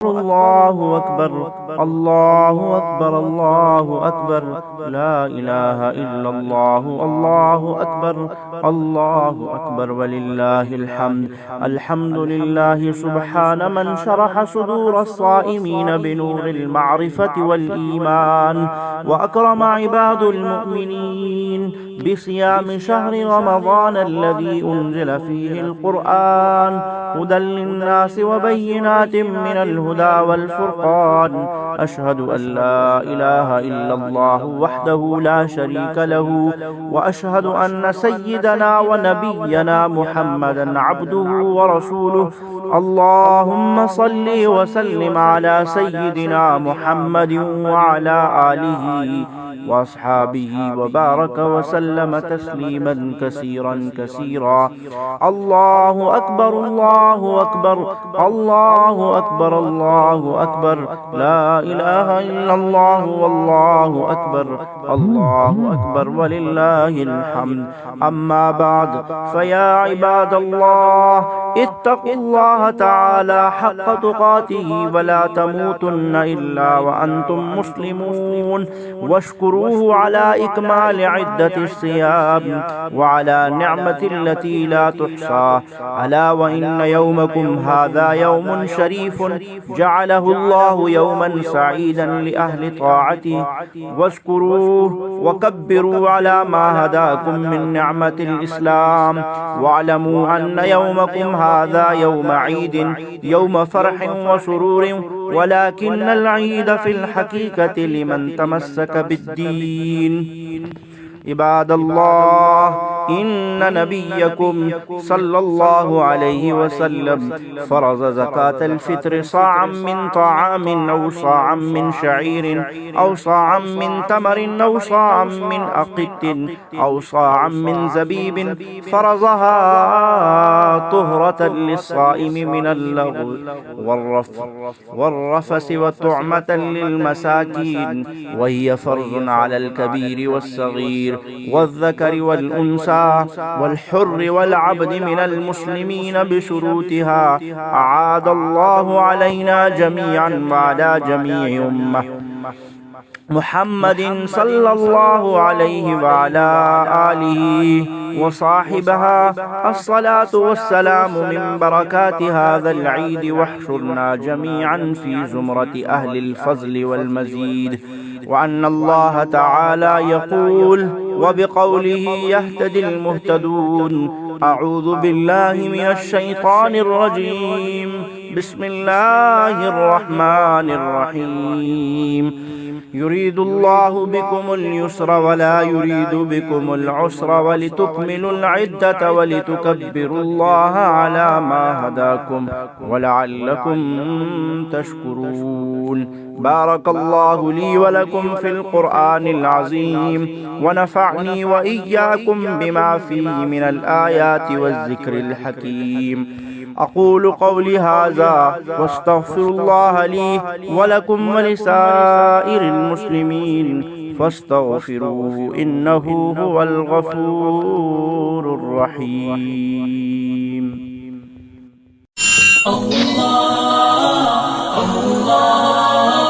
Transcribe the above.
الله أكبر الله أكبر الله أكبر لا إله إلا الله الله أكبر الله أكبر ولله الحمد. الحمد لله سبحان من شرح صدور الصائمين بنور المعرفة والإيمان، وأكرم عباد المؤمنين بصيام شهر رمضان الذي أنزل فيه القرآن هدى للناس وبينات من الهدى والفرقان. أشهد أن لا إله إلا الله وحده لا شريك له، وأشهد أن سيدنا ونبينا محمدا عبده ورسوله. اللهم صل وسلم على سيدنا محمد وعلى آله وأصحابه وبارك وسلم تسليما كثيرا كثيرا. الله أكبر الله أكبر الله أكبر الله أكبر لا إله إلا الله والله أكبر الله أكبر ولله الحمد. أما بعد، فيا عباد الله، اتقوا الله تعالى حق تقاته ولا تموتن إلا وأنتم مسلمون، واشكروه على إكمال عدة الصيام وعلى نعمة التي لا تحصى. ألا وإن يومكم هذا يوم شريف جعله الله يوما سعيدا لأهل طاعته، واشكروه وكبروا على ما هداكم من نعمة الإسلام، واعلموا أن يومكم هذا يوم عيد، يوم فرح وسرور، ولكن العيد في الحقيقة لمن تمسك بالدين. عباد الله، إن نبيكم صلى الله عليه وسلم فرض زكاة الفطر صاعا من طعام أو صاعا من شعير أو صاعا من تمر أو صاعا من أقط أو صاعا من زبيب، فرضها طهرة للصائم من اللغو والرفس وطعمة للمساكين، وهي فرض على الكبير والصغير والذكر والأنثى والحر والعبد من المسلمين بشروطها. أعاد الله علينا جميعا وعلى جميع أمة محمد صلى الله عليه وعلى آله وصاحبها الصلاة والسلام من بركات هذا العيد، واحشرنا جميعا في زمرة أهل الفضل والمزيد. وأن الله تعالى يقول وبقوله يهتدي المهتدون: أعوذ بالله من الشيطان الرجيم، بسم الله الرحمن الرحيم. يريد الله بكم اليسر ولا يريد بكم العسر ولتكملوا العدة ولتكبروا الله على ما هداكم ولعلكم تشكرون. بارك الله لي ولكم في القرآن العظيم، ونفعني وإياكم بما فيه من الآيات والذكر الحكيم. أقول قولي هذا واستغفر الله لي ولكم ولسائر المسلمين فاستغفروه إنه هو الغفور الرحيم. الله الله